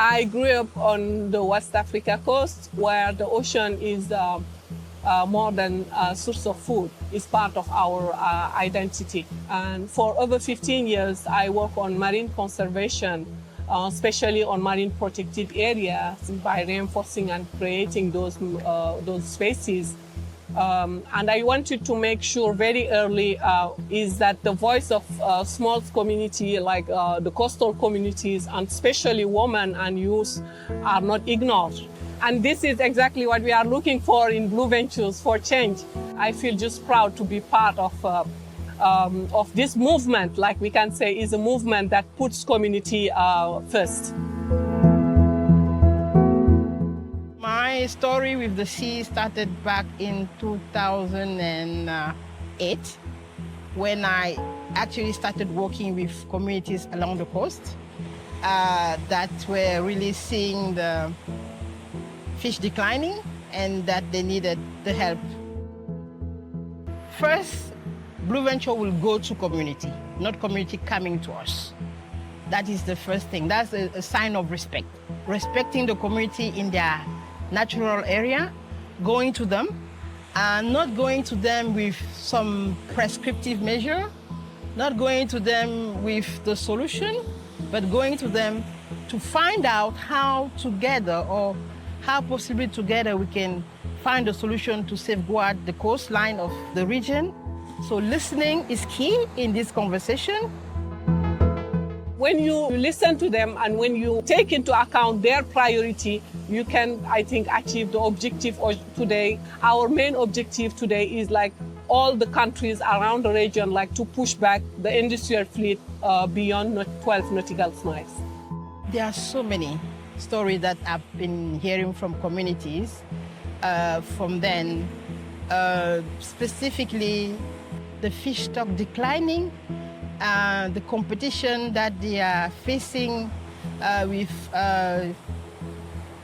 I grew up on the West Africa coast where the ocean is more than a source of food. It's part of our identity. And for over 15 years, I work on marine conservation, especially on marine protected areas by reinforcing and creating those spaces. And I wanted to make sure very early is that the voice of small community like the coastal communities and especially women and youth are not ignored. And this is exactly what we are looking for in Blue Ventures for Change. I feel just proud to be part of this movement, like we can say is a movement that puts community first. My story with the sea started back in 2008 when I actually started working with communities along the coast that were really seeing the fish declining and that they needed the help. First, Blue Venture will go to community, not community coming to us. That is the first thing. That's a sign of respect. Respecting the community in their natural area, going to them, and not going to them with some prescriptive measure, not going to them with the solution, but going to them to find out how together or how possibly together we can find a solution to safeguard the coastline of the region. So listening is key in this conversation. When you listen to them and when you take into account their priority, you can, I think, achieve the objective of today. Our main objective today is like all the countries around the region like to push back the industrial fleet beyond 12 nautical miles. There are so many stories that I've been hearing from communities from then, specifically the fish stock declining, the competition that they are facing with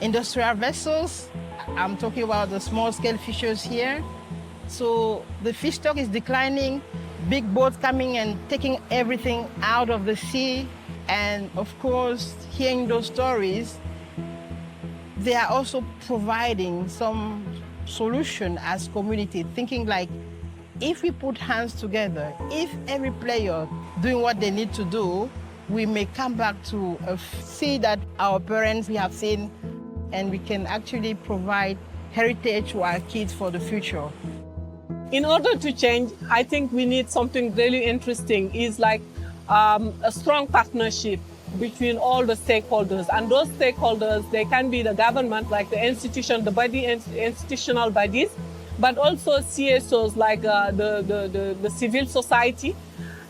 industrial vessels. I'm talking about the small-scale fishers here. So the fish stock is declining, big boats coming and taking everything out of the sea. And of course, hearing those stories, they are also providing some solution as community, thinking like, if we put hands together, if every player doing what they need to do, we may come back to see that our parents we have seen, and we can actually provide heritage to our kids for the future. In order to change, I think we need something really interesting, is like a strong partnership between all the stakeholders. And those stakeholders, they can be the government, like the institution, the institutional bodies, but also CSOs like the civil society,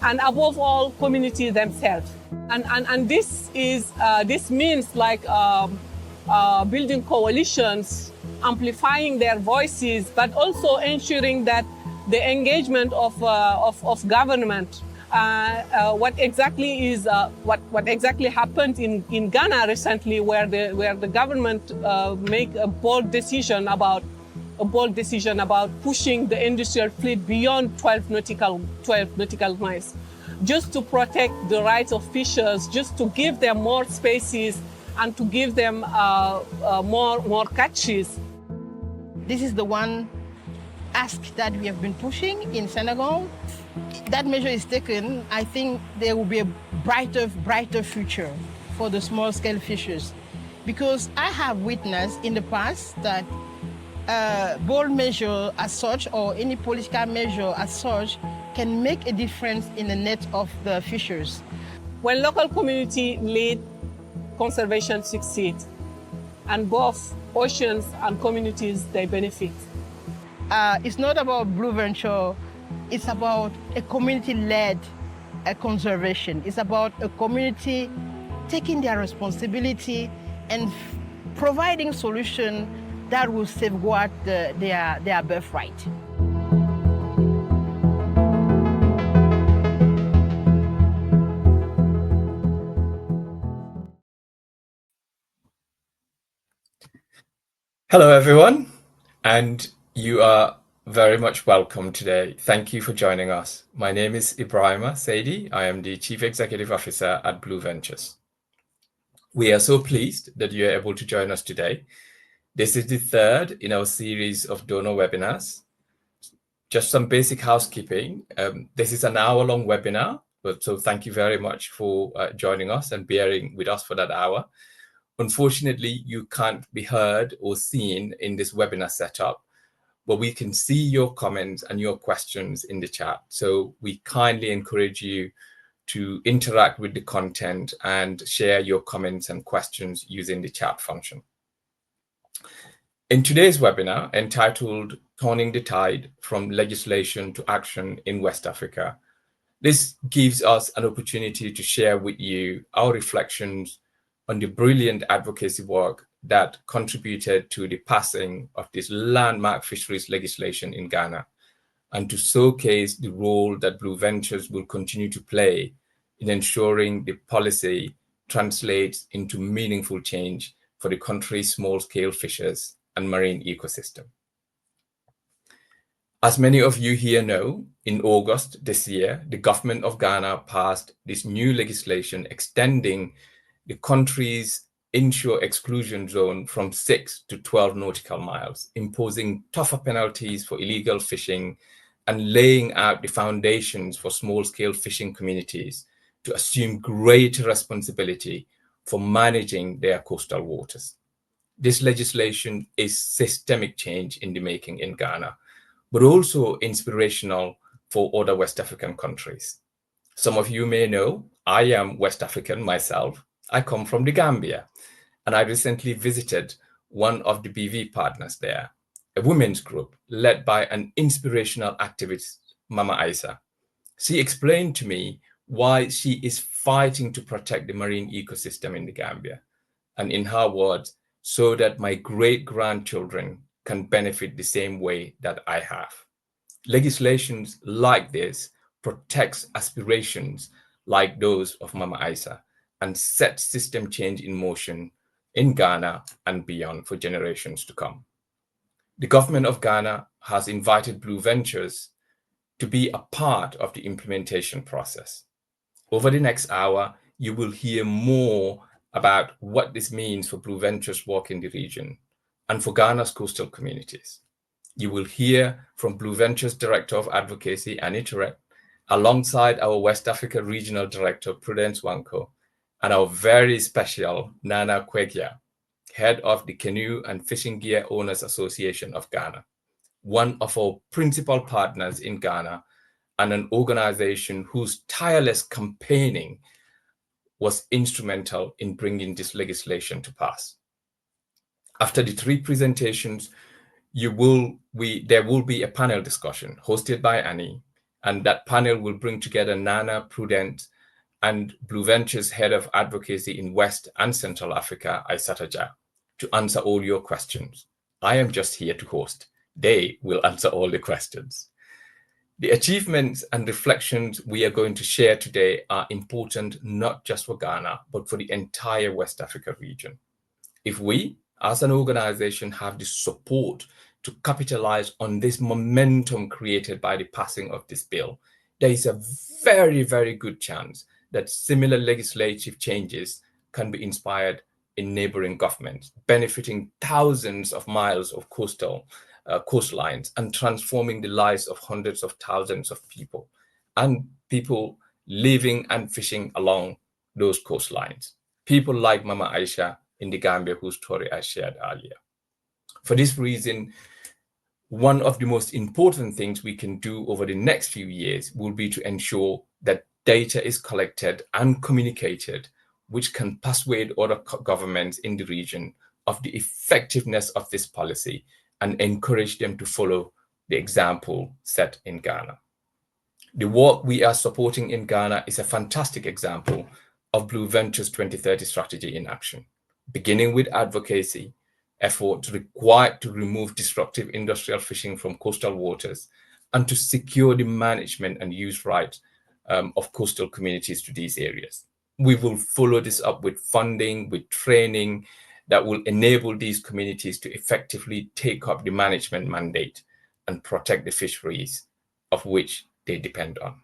and above all, communities themselves. And this means like building coalitions, amplifying their voices, but also ensuring that the engagement of government. What exactly happened in Ghana recently, where the government make a bold decision about pushing the industrial fleet beyond 12 nautical miles, just to protect the rights of fishers, just to give them more spaces and to give them more catches. This is the one ask that we have been pushing in Senegal. That measure is taken, I think there will be a brighter future for the small-scale fishers. Because I have witnessed in the past that bold measure as such, or any political measure as such, can make a difference in the net of the fishers. When local community lead, conservation succeeds, and both oceans and communities, they benefit. It's not about Blue Venture, it's about a community-led conservation. It's about a community taking their responsibility and providing solutions that will safeguard their birthright. Hello, everyone, and you are very much welcome today. Thank you for joining us. My name is Ibrahima Saidi. I am the Chief Executive Officer at Blue Ventures. We are so pleased that you are able to join us today. This is the third in our series of donor webinars. Just some basic housekeeping. This is an hour-long webinar, so thank you very much for joining us and bearing with us for that hour. Unfortunately, you can't be heard or seen in this webinar setup, but we can see your comments and your questions in the chat. So we kindly encourage you to interact with the content and share your comments and questions using the chat function. In today's webinar, entitled Turning the Tide from Legislation to Action in West Africa, this gives us an opportunity to share with you our reflections on the brilliant advocacy work that contributed to the passing of this landmark fisheries legislation in Ghana, and to showcase the role that Blue Ventures will continue to play in ensuring the policy translates into meaningful change for the country's small-scale fishers and marine ecosystem. As many of you here know, in August this year, the government of Ghana passed this new legislation extending the country's inshore exclusion zone from 6 to 12 nautical miles, imposing tougher penalties for illegal fishing and laying out the foundations for small-scale fishing communities to assume greater responsibility for managing their coastal waters. This legislation is systemic change in the making in Ghana, but also inspirational for other West African countries. Some of you may know I am West African myself. I come from the Gambia, and I recently visited one of the BV partners there, a women's group led by an inspirational activist, Mama Isa. She explained to me why she is fighting to protect the marine ecosystem in the Gambia, and in her words, so that my great-grandchildren can benefit the same way that I have. Legislations like this protects aspirations like those of Mama Isa and sets system change in motion in Ghana and beyond for generations to come. The government of Ghana has invited Blue Ventures to be a part of the implementation process. Over the next hour, you will hear more about what this means for Blue Ventures' work in the region and for Ghana's coastal communities. You will hear from Blue Ventures Director of Advocacy, Annie Tourette, alongside our West Africa Regional Director, Prudence Wanko, and our very special Nana Kwegia, head of the Canoe and Fishing Gear Owners Association of Ghana, one of our principal partners in Ghana and an organization whose tireless campaigning was instrumental in bringing this legislation to pass. After the three presentations, there will be a panel discussion hosted by Annie, and that panel will bring together Nana, Prudence, and Blue Ventures Head of Advocacy in West and Central Africa, Aissata Jah, to answer all your questions. I am just here to host. They will answer all the questions. The achievements and reflections we are going to share today are important not just for Ghana, but for the entire West Africa region. If we, as an organization, have the support to capitalize on this momentum created by the passing of this bill, there is a very, very good chance that similar legislative changes can be inspired in neighboring governments, benefiting thousands of miles of coastlines and transforming the lives of hundreds of thousands of people and people living and fishing along those coastlines. People like Mama Aisha in the Gambia, whose story I shared earlier. For this reason, one of the most important things we can do over the next few years will be to ensure that data is collected and communicated, which can persuade other governments in the region of the effectiveness of this policy and encourage them to follow the example set in Ghana. The work we are supporting in Ghana is a fantastic example of Blue Ventures 2030 strategy in action, beginning with advocacy, efforts required to remove disruptive industrial fishing from coastal waters and to secure the management and use rights of coastal communities to these areas. We will follow this up with funding, with training that will enable these communities to effectively take up the management mandate and protect the fisheries of which they depend on.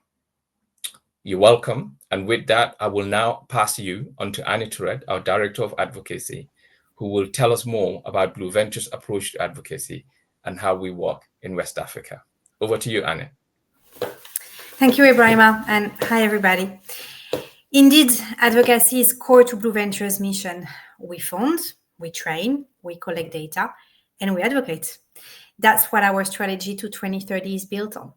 You're welcome. And with that, I will now pass you on to Annie Tourette, our Director of Advocacy, who will tell us more about Blue Venture's approach to advocacy and how we work in West Africa. Over to you, Annie. Thank you, Ibrahima, and hi, everybody. Indeed, advocacy is core to Blue Venture's mission. We fund, we train, we collect data, and we advocate. That's what our strategy to 2030 is built on.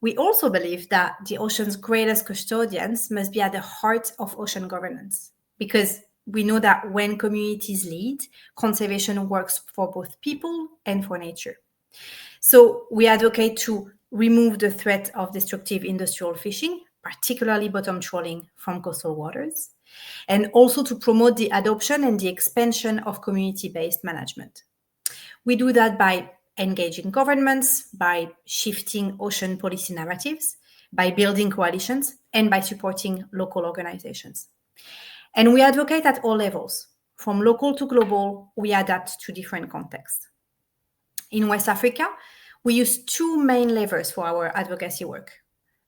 We also believe that the ocean's greatest custodians must be at the heart of ocean governance, because we know that when communities lead, conservation works for both people and for nature. So we advocate to remove the threat of destructive industrial fishing, particularly bottom trawling from coastal waters, and also to promote the adoption and the expansion of community-based management. We do that by engaging governments, by shifting ocean policy narratives, by building coalitions, and by supporting local organizations. And we advocate at all levels. From local to global, we adapt to different contexts. In West Africa, we use two main levers for our advocacy work.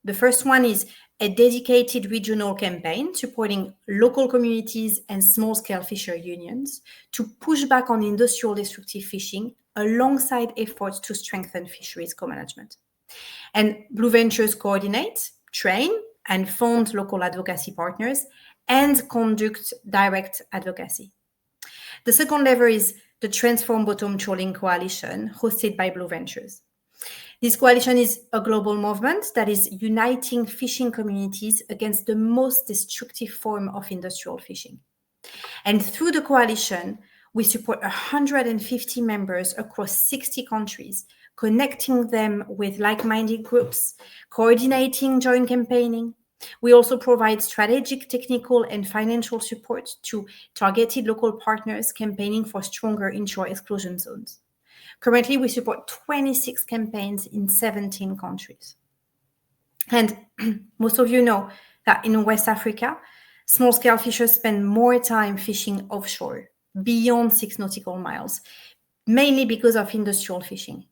The first one is a dedicated regional campaign supporting local communities and small-scale fisher unions to push back on industrial destructive fishing alongside efforts to strengthen fisheries co-management. And Blue Ventures coordinate, train, and fund local advocacy partners and conduct direct advocacy. The second lever is the Transform Bottom Trawling Coalition, hosted by Blue Ventures. This coalition is a global movement that is uniting fishing communities against the most destructive form of industrial fishing. And through the coalition, we support 150 members across 60 countries, connecting them with like-minded groups, coordinating joint campaigning. We also provide strategic, technical, and financial support to targeted local partners campaigning for stronger inshore exclusion zones. Currently, we support 26 campaigns in 17 countries. And most of you know that in West Africa, small-scale fishers spend more time fishing offshore, beyond 6 nautical miles, mainly because of industrial fishing.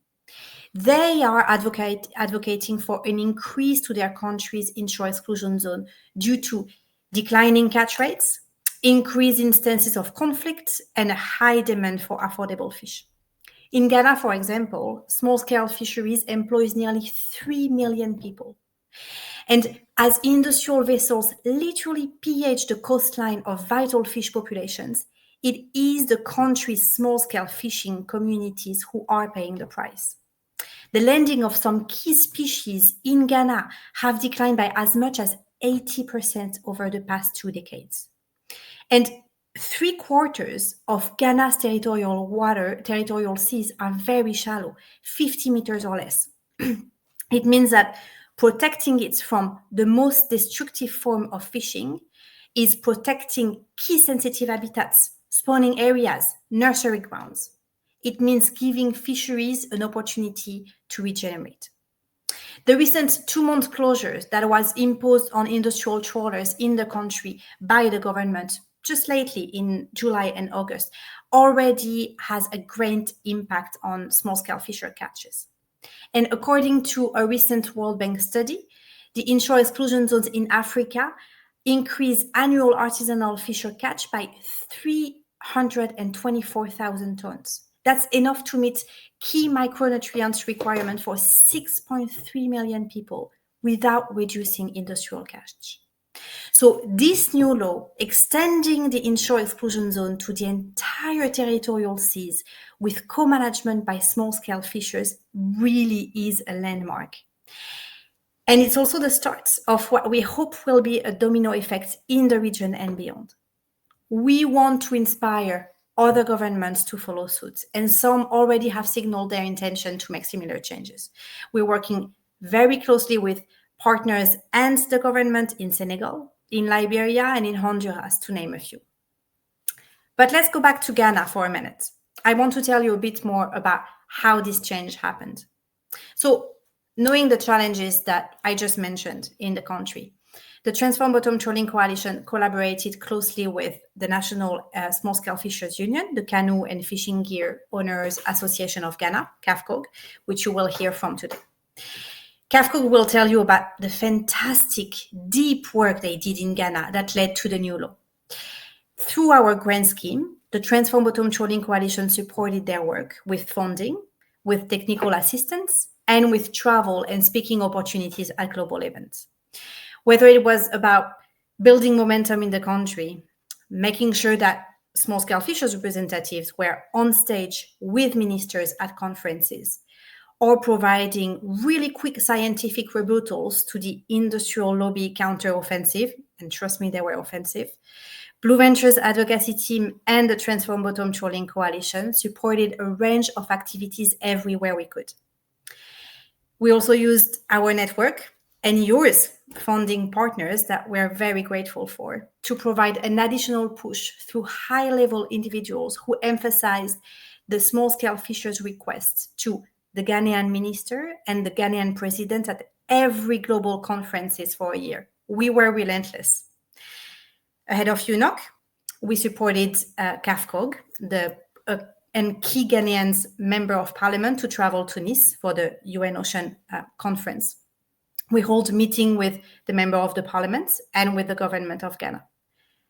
They are advocating for an increase to their country's inshore exclusion zone due to declining catch rates, increased instances of conflict, and a high demand for affordable fish. In Ghana, for example, small-scale fisheries employs nearly 3 million people. And as industrial vessels literally pillage the coastline of vital fish populations, it is the country's small-scale fishing communities who are paying the price. The landing of some key species in Ghana have declined by as much as 80% over the past 2 decades. And 3/4 of Ghana's territorial seas are very shallow, 50 meters or less. It means that protecting it from the most destructive form of fishing is protecting key sensitive habitats, spawning areas, nursery grounds. It means giving fisheries an opportunity to regenerate. The recent 2-month closures that was imposed on industrial trawlers in the country by the government just lately in July and August already has a great impact on small-scale fisher catches. And according to a recent World Bank study, the inshore exclusion zones in Africa increase annual artisanal fisher catch by 324,000 tons. That's enough to meet key micronutrients requirement for 6.3 million people without reducing industrial catch. So this new law, extending the inshore exclusion zone to the entire territorial seas with co-management by small-scale fishers, really is a landmark. And it's also the start of what we hope will be a domino effect in the region and beyond. We want to inspire other governments to follow suit, and some already have signaled their intention to make similar changes. We're working very closely with partners and the government in Senegal, in Liberia, and in Honduras, to name a few. But let's go back to Ghana for a minute. I want to tell you a bit more about how this change happened. So, knowing the challenges that I just mentioned in the country, the Transform Bottom Trawling Coalition collaborated closely with the National Small-Scale Fishers Union, the Canoe and Fishing Gear Owners Association of Ghana, CAFCOG, which you will hear from today. CAFCOG will tell you about the fantastic, deep work they did in Ghana that led to the new law. Through our grant scheme, the Transform Bottom Trawling Coalition supported their work with funding, with technical assistance, and with travel and speaking opportunities at global events. Whether it was about building momentum in the country, making sure that small-scale fishers representatives were on stage with ministers at conferences, or providing really quick scientific rebuttals to the industrial lobby counter-offensive, and trust me, they were offensive, Blue Ventures advocacy team and the Transform Bottom Trawling Coalition supported a range of activities everywhere we could. We also used our network and yours funding partners that we're very grateful for to provide an additional push through high-level individuals who emphasized the small-scale fishers' requests to the Ghanaian minister and the Ghanaian president at every global conferences for a year. We were relentless. Ahead of UNOC, we supported CAFCOG, and key Ghanaians member of parliament to travel to Nice for the UN Ocean conference. We hold a meeting with the member of the parliament and with the government of Ghana.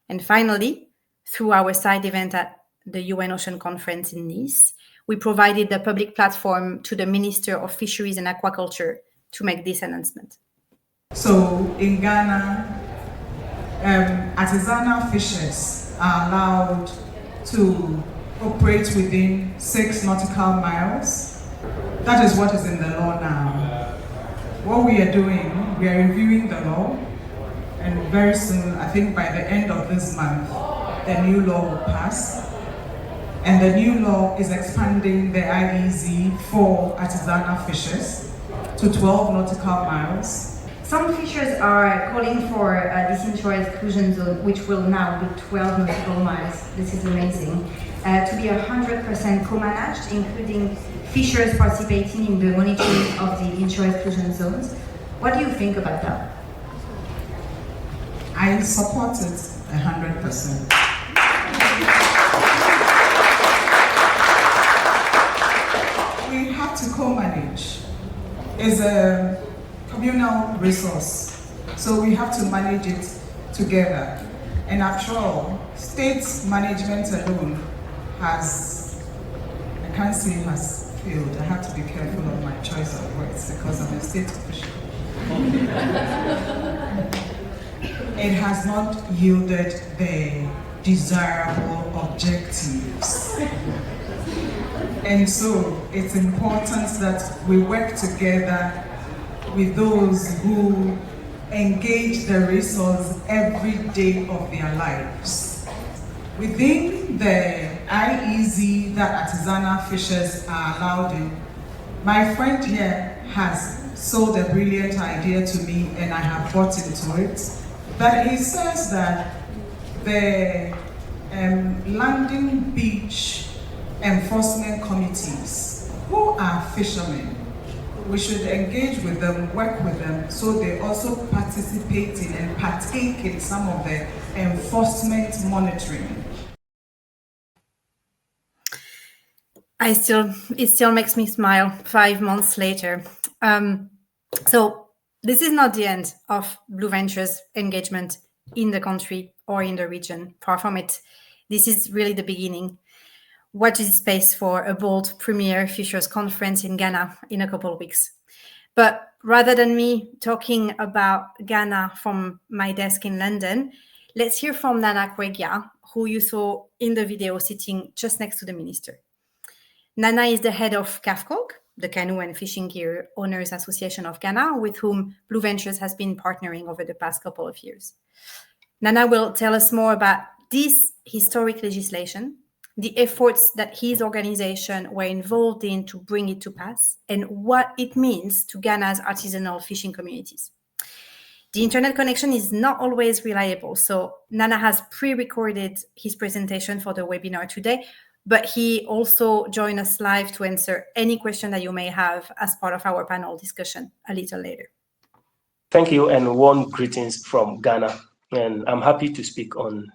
And finally, through our side event at the UN Ocean conference in Nice, we provided the public platform to the Minister of Fisheries and Aquaculture to make this announcement. So in Ghana, artisanal fishers are allowed to operate within 6 nautical miles. That is what is in the law now. What we are doing, we are reviewing the law, and very soon, I think by the end of this month, the new law will pass. And the new law is expanding the IEZ for artisanal fishers to 12 nautical miles. Some fishers are calling for this inshore exclusion zone, which will now be 12 nautical miles. This is amazing. To be 100% co-managed, including fishers participating in the monitoring of the inshore exclusion zones. What do you think about that? I support it 100%. We have to co-manage. It's a communal resource, so we have to manage it together. And after all, state management alone has, I can't say has failed. I have to be careful of my choice of words because I'm a state official. It has not yielded the desirable objectives. And so it's important that we work together with those who engage the resource every day of their lives. Within the IEZ that artisanal fishers are allowed in, my friend here has sold a brilliant idea to me and I have bought into it. But he says that the landing beach enforcement committees, who are fishermen, we should engage with them, work with them, so they also participate in and partake in some of the enforcement monitoring. It still makes me smile 5 months later. So this is not the end of Blue Ventures engagement in the country or in the region. Far from it. This is really the beginning. Watch this space for a bold premier fishers conference in Ghana in a couple of weeks. But rather than me talking about Ghana from my desk in London, let's hear from Nana Kwegia, who you saw in the video sitting just next to the minister. Nana is the head of CAFCOG, the Canoe and Fishing Gear Owners Association of Ghana, with whom Blue Ventures has been partnering over the past couple of years. Nana will tell us more about this historic legislation, the efforts that his organization were involved in to bring it to pass, and what it means to Ghana's artisanal fishing communities. The internet connection is not always reliable, so Nana has pre-recorded his presentation for the webinar today, but he also joined us live to answer any question that you may have as part of our panel discussion a little later. Thank you and warm greetings from Ghana. And I'm happy to speak on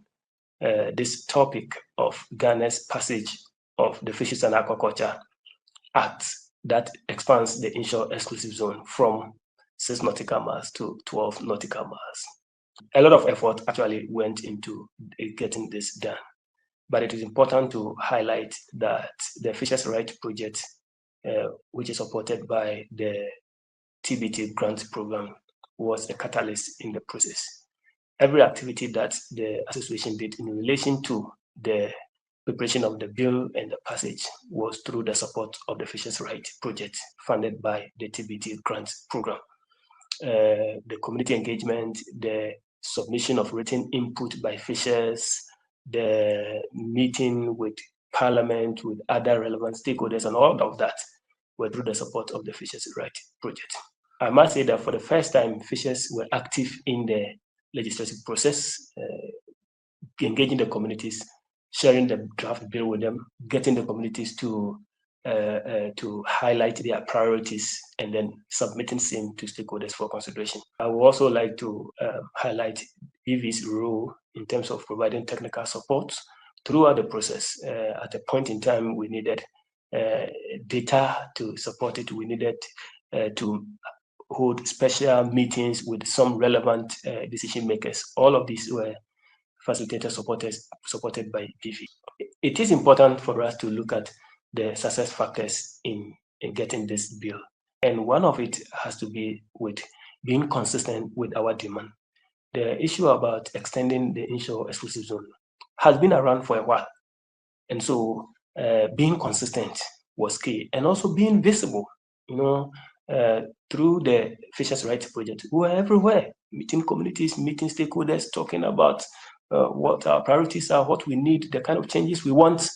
this topic of Ghana's passage of the Fisheries and Aquaculture Act that expands the inshore exclusive zone from 6 nautical miles to 12 nautical miles. A lot of effort actually went into getting this done. But it is important to highlight that the Fisheries Rights Project, which is supported by the TBT grant program, was a catalyst in the process. Every activity that the association did in relation to the preparation of the bill and the passage was through the support of the Fisheries Rights Project funded by the TBT grant program. The community engagement, the submission of written input by fishers, the meeting with Parliament, with other relevant stakeholders, and all of that were through the support of the Fisheries Rights Project. I must say that for the first time, fishers were active in the legislative process, engaging the communities, sharing the draft bill with them, getting the communities to highlight their priorities, and then submitting same to stakeholders for consideration. I would also like to highlight BV's role in terms of providing technical support throughout the process. At a point in time, we needed data to support it. We needed to hold special meetings with some relevant decision makers. All of these were facilitated, supported by BV. It is important for us to look at the success factors in getting this bill. And one of it has to be with being consistent with our demand. The issue about extending the inshore exclusive zone has been around for a while. And so being consistent was key, and also being visible, through the Fisheries Rights Project. We were everywhere, meeting communities, meeting stakeholders, talking about what our priorities are, what we need, the kind of changes we want.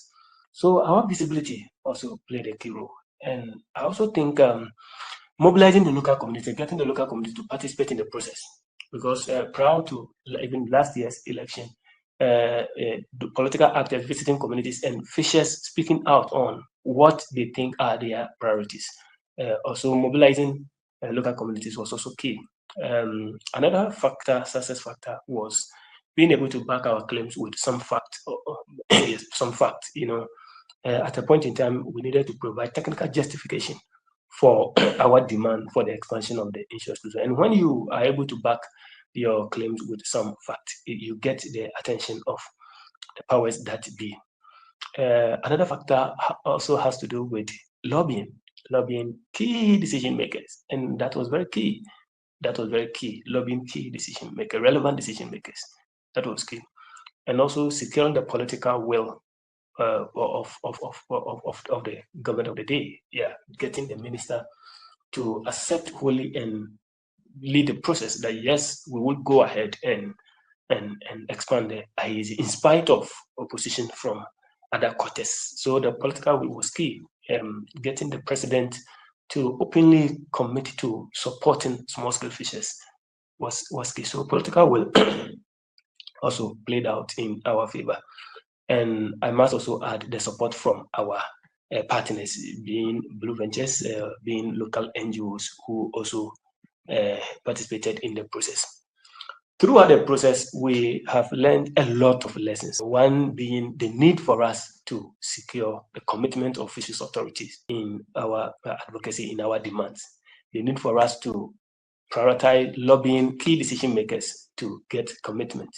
So our visibility also played a key role. And I also think mobilizing the local community, getting the local community to participate in the process, because prior to even last year's election, the political actors visiting communities and fishers speaking out on what they think are their priorities. Also mobilizing local communities was also key. Another factor, success factor, was being able to back our claims with some fact. At a point in time, we needed to provide technical justification for our demand for the expansion of the inshore exclusive. And when you are able to back your claims with some fact, you get the attention of the powers that be. Another factor also has to do with lobbying key decision makers, and that was very key. Lobbying key decision makers, relevant decision makers. That was key, and also securing the political will of the government of the day. Yeah, getting the minister to accept wholly and lead the process that yes, we will go ahead and expand the IEZ in spite of opposition from other quarters. So the political will was key. Getting the president to openly commit to supporting small-scale fishers was key. So political will also played out in our favor. And I must also add the support from our partners, being Blue Ventures, being local NGOs who also participated in the process. Throughout the process, we have learned a lot of lessons. One being the need for us to secure the commitment of fisheries authorities in our advocacy, in our demands. The need for us to prioritize lobbying key decision makers to get commitment.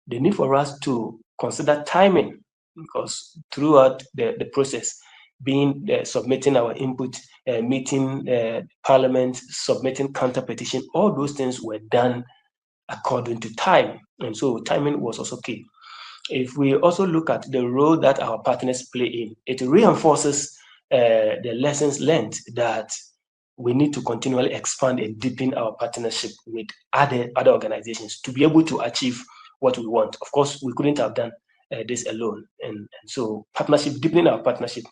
The need for us to consider timing, because throughout the process, being submitting our input, meeting Parliament, submitting counter petition, all those things were done according to time. And so timing was also key. If we also look at the role that our partners play in, it reinforces the lessons learned that we need to continually expand and deepen our partnership with other organizations to be able to achieve what we want. Of course, we couldn't have done this alone. And so deepening our partnership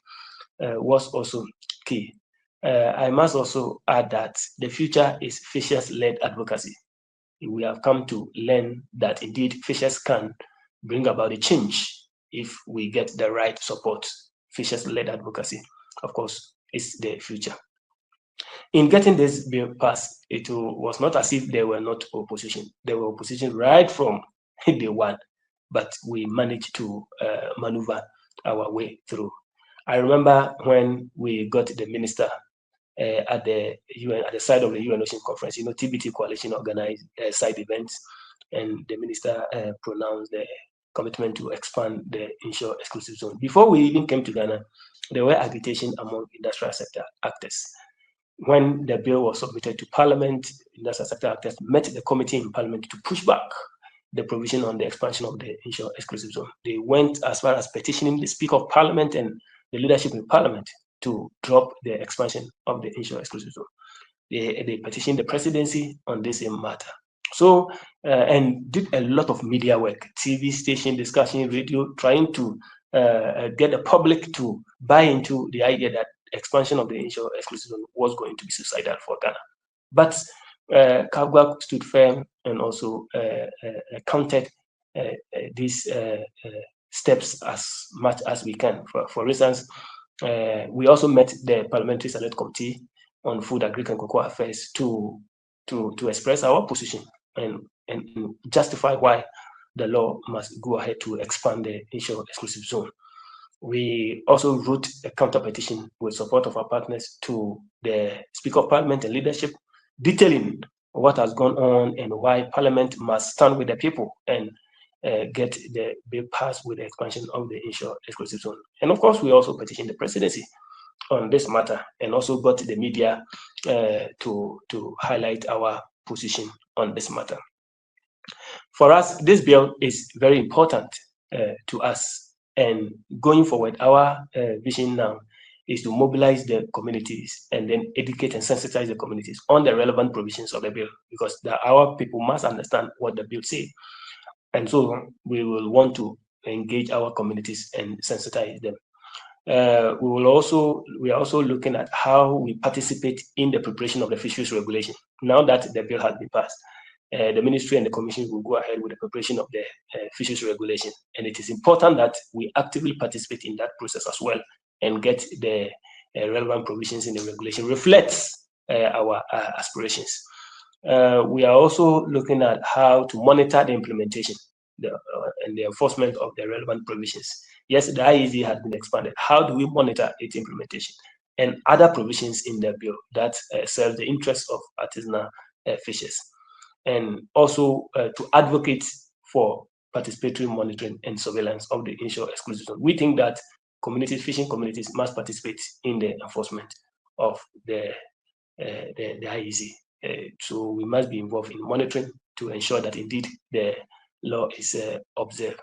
was also key. I must also add that the future is fishers-led advocacy. We have come to learn that indeed fishers can bring about a change if we get the right support. Fishers-led advocacy, of course, is the future. In getting this bill passed, it was not as if there were not opposition. There were opposition right from day one, but we managed to maneuver our way through. I remember when we got the minister at the UN, at the side of the UN Ocean Conference. TBT Coalition organized side events, and the minister pronounced the commitment to expand the inshore exclusive zone. Before we even came to Ghana, there were agitation among industrial sector actors. When the bill was submitted to Parliament, industrial sector actors met the committee in Parliament to push back the provision on the expansion of the inshore exclusive zone. They went as far as petitioning the Speaker of Parliament and the leadership in Parliament to drop the expansion of the inshore exclusive zone. They petitioned the presidency on this same matter. So, and did a lot of media work, TV station discussion, radio, trying to get the public to buy into the idea that expansion of the inshore exclusive zone was going to be suicidal for Ghana. But CAGWA stood firm and also countered these steps as much as we can. For instance, we also met the Parliamentary Select Committee on Food, Agriculture and Cocoa Affairs to express our position and justify why the law must go ahead to expand the inshore exclusive zone. We also wrote a counter petition with support of our partners to the Speaker of Parliament and leadership, detailing what has gone on and why Parliament must stand with the people and get the bill passed with the expansion of the inshore exclusive zone. And of course, we also petitioned the presidency on this matter and also got the media to highlight our position on this matter. For us, this bill is very important to us, and going forward, our vision now is to mobilize the communities and then educate and sensitize the communities on the relevant provisions of the bill, because our people must understand what the bill says. And so we will want to engage our communities and sensitize them. We are also looking at how we participate in the preparation of the fisheries regulation. Now that the bill has been passed, the ministry and the commission will go ahead with the preparation of the fisheries regulation. And it is important that we actively participate in that process as well and get the relevant provisions in the regulation reflects our aspirations. We are also looking at how to monitor the implementation and the enforcement of the relevant provisions. Yes, the IEZ has been expanded. How do we monitor its implementation and other provisions in the bill that serve the interests of artisanal fishers? And also to advocate for participatory monitoring and surveillance of the inshore exclusive zone. We think that fishing communities must participate in the enforcement of the IEZ. So we must be involved in monitoring to ensure that indeed the law is observed.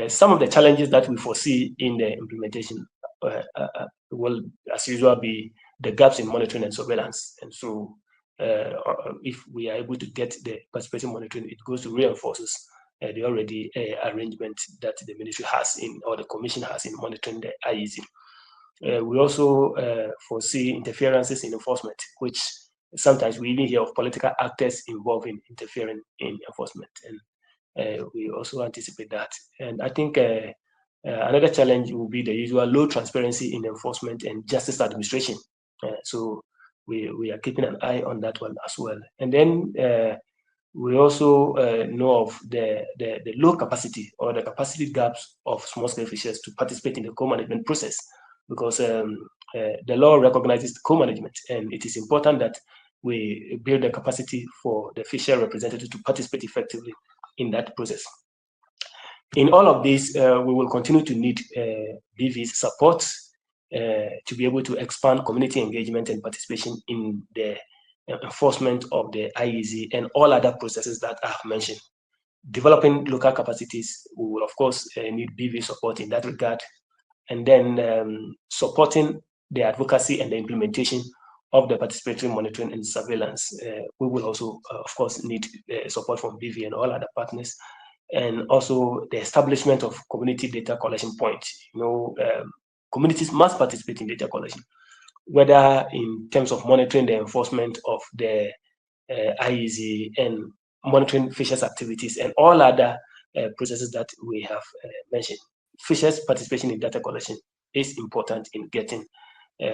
Some of the challenges that we foresee in the implementation will, as usual, be the gaps in monitoring and surveillance. And so if we are able to get the participating monitoring, it goes to reinforces the already arrangement that the ministry has or the commission has in monitoring the IEZ. We also foresee interferences in enforcement, which sometimes we even hear of political actors involved in interfering in enforcement. And we also anticipate that. And I think another challenge will be the usual low transparency in enforcement and justice administration. So we are keeping an eye on that one as well. And then we also know of the low capacity or the capacity gaps of small-scale fishers to participate in the co-management process, because the law recognizes co-management, and it is important that we build the capacity for the fisher representative to participate effectively in that process. In all of this, we will continue to need BV's support to be able to expand community engagement and participation in the enforcement of the IEZ and all other processes that I have mentioned. Developing local capacities, we will of course need BV support in that regard, and then supporting the advocacy and the implementation of the participatory monitoring and surveillance. We will also, of course, need support from BV and all other partners, and also the establishment of community data collection points. Communities must participate in data collection, whether in terms of monitoring the enforcement of the IEZ and monitoring fishers' activities and all other processes that we have mentioned. Fishers' participation in data collection is important in getting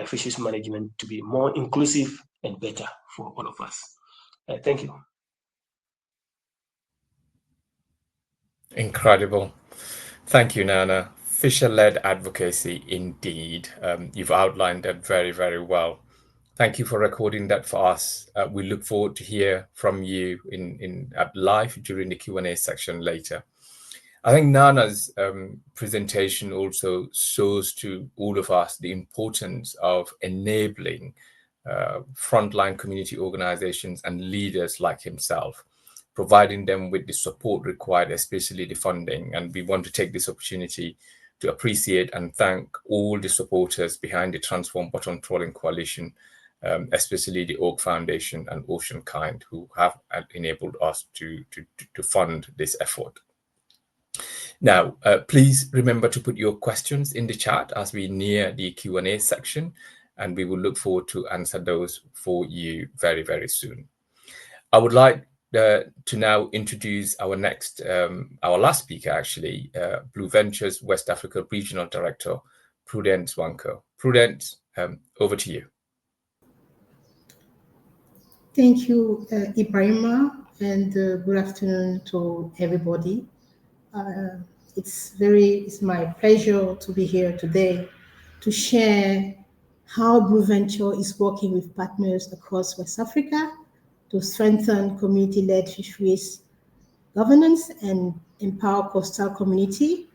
fisheries management to be more inclusive and better for all of us. Thank you. Incredible. Thank you, Nana. Fisher-led advocacy indeed. You've outlined that very, very well. Thank you for recording that for us. We look forward to hear from you at live during the Q&A section later. I think Nana's presentation also shows to all of us the importance of enabling frontline community organizations and leaders like himself, providing them with the support required, especially the funding. And we want to take this opportunity to appreciate and thank all the supporters behind the Transform Bottom Trawling Coalition, especially the Oak Foundation and Ocean Kind, who have enabled us to fund this effort. Now, please remember to put your questions in the chat as we near the Q&A section, and we will look forward to answer those for you very, very soon. I would like to now introduce our last speaker, actually, Blue Ventures West Africa Regional Director, Prudence Wanko. Prudence, over to you. Thank you, Ibrahima, and good afternoon to everybody. It's my pleasure to be here today to share how Blue Venture is working with partners across West Africa to strengthen community-led fisheries governance and empower coastal community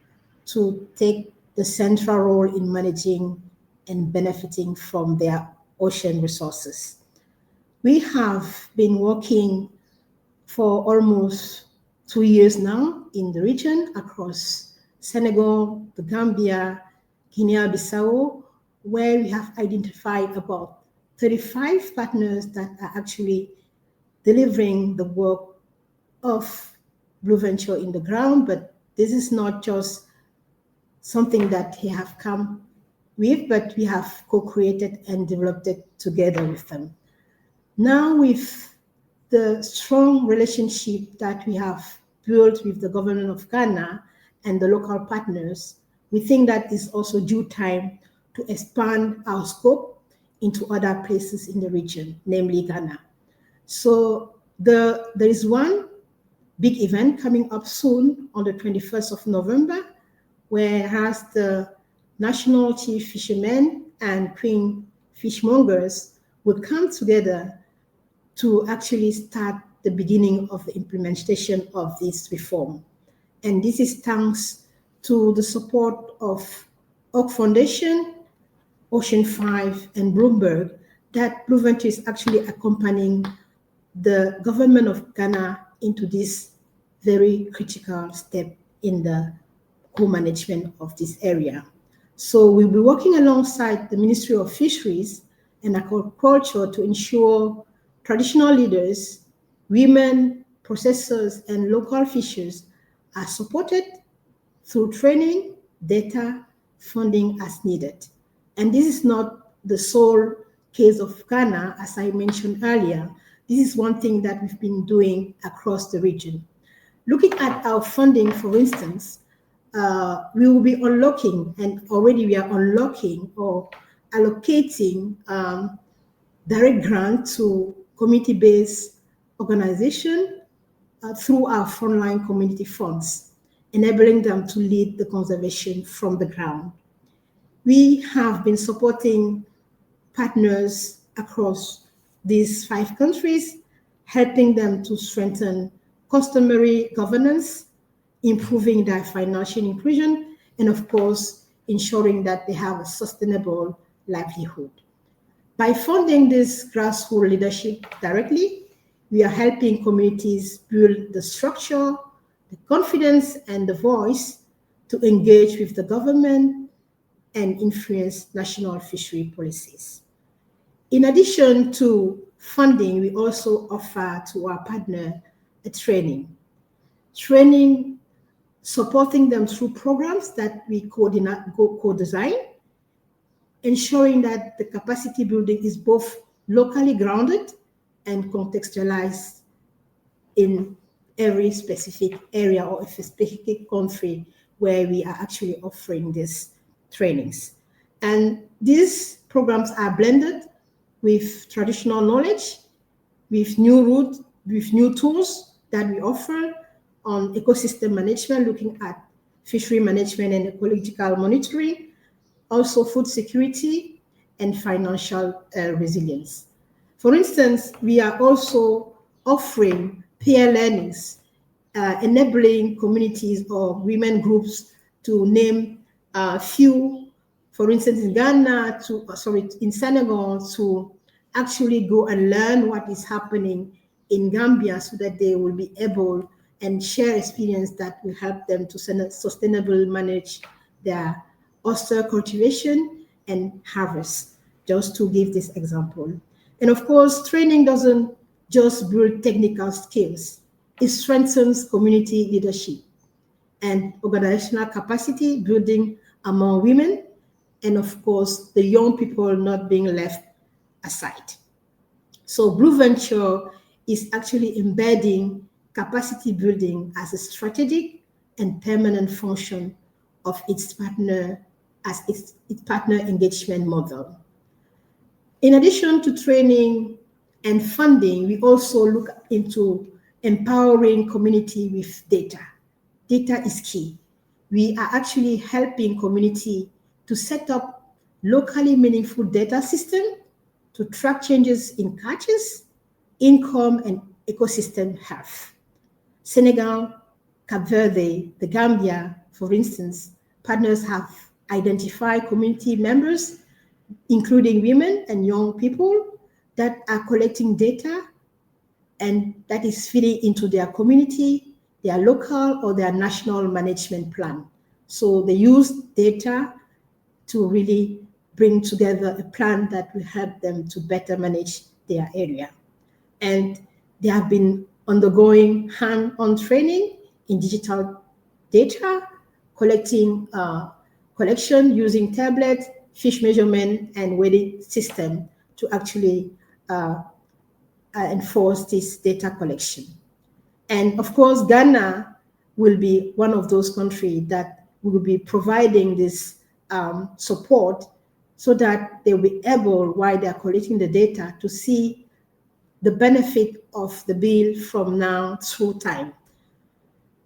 to take the central role in managing and benefiting from their ocean resources. We have been working for almost 2 years now in the region across Senegal, the Gambia, Guinea-Bissau, where we have identified about 35 partners that are actually delivering the work of Blue Venture in the ground. But this is not just something that they have come with, but we have co-created and developed it together with them. Now, with the strong relationship that we have built with the government of Ghana and the local partners, we think that it's also due time to expand our scope into other places in the region, namely Ghana. So there is one big event coming up soon on the 21st of November, whereas the national chief fishermen and queen fishmongers will come together to actually start the beginning of the implementation of this reform. And this is thanks to the support of Oak Foundation, Ocean 5, and Bloomberg, that Blue Venture is actually accompanying the government of Ghana into this very critical step in the co-management of this area. So we'll be working alongside the Ministry of Fisheries and Aquaculture to ensure traditional leaders, women, processors, and local fishers are supported through training, data, funding as needed. And this is not the sole case of Ghana, as I mentioned earlier. This is one thing that we've been doing across the region. Looking at our funding, for instance, we will be unlocking, and already we are unlocking or allocating direct grant to community-based organization through our frontline community funds, enabling them to lead the conservation from the ground. We have been supporting partners across these 5 countries, helping them to strengthen customary governance, improving their financial inclusion, and of course, ensuring that they have a sustainable livelihood. By funding this grassroots leadership directly, we are helping communities build the structure, the confidence, and the voice to engage with the government and influence national fishery policies. In addition to funding, we also offer to our partner a training, supporting them through programs that we co-design, ensuring that the capacity building is both locally grounded and contextualized in every specific area or a specific country where we are actually offering these trainings. And these programs are blended with traditional knowledge, with new tools that we offer on ecosystem management, looking at fishery management and ecological monitoring, also food security, and financial resilience. For instance, we are also offering peer learnings, enabling communities or women groups to name a few, for instance, in Ghana, in Senegal, to actually go and learn what is happening in Gambia so that they will be able and share experience that will help them to sustainably manage their oyster cultivation and harvest, just to give this example. And of course, training doesn't just build technical skills, it strengthens community leadership and organizational capacity building among women, and of course, the young people not being left aside. So Blue Venture is actually embedding capacity building as a strategic and permanent function of its partner engagement model. In addition to training and funding, we also look into empowering community with data. Data is key. We are actually helping community to set up locally meaningful data system to track changes in catches, income, and ecosystem health. Senegal, Cape Verde, the Gambia, for instance, partners have identified community members, including women and young people, that are collecting data and that is feeding into their community, their local or their national management plan. So they use data to really bring together a plan that will help them to better manage their area. And they have been undergoing hand-on training in digital data, collection using tablet, fish measurement, and weighing system to actually enforce this data collection. And of course, Ghana will be one of those countries that will be providing this support so that they'll be able, while they're collecting the data, to see the benefit of the bill from now through time.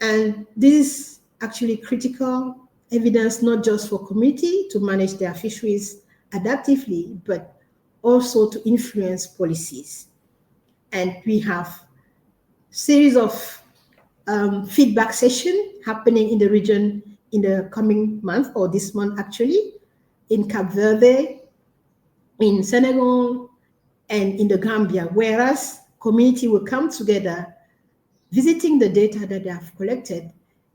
And this is actually critical evidence, not just for community to manage their fisheries adaptively, but also to influence policies. And we have series of feedback session happening in the region in the coming month, or this month actually, in Cape Verde, in Senegal, and in the Gambia, whereas community will come together, visiting the data that they have collected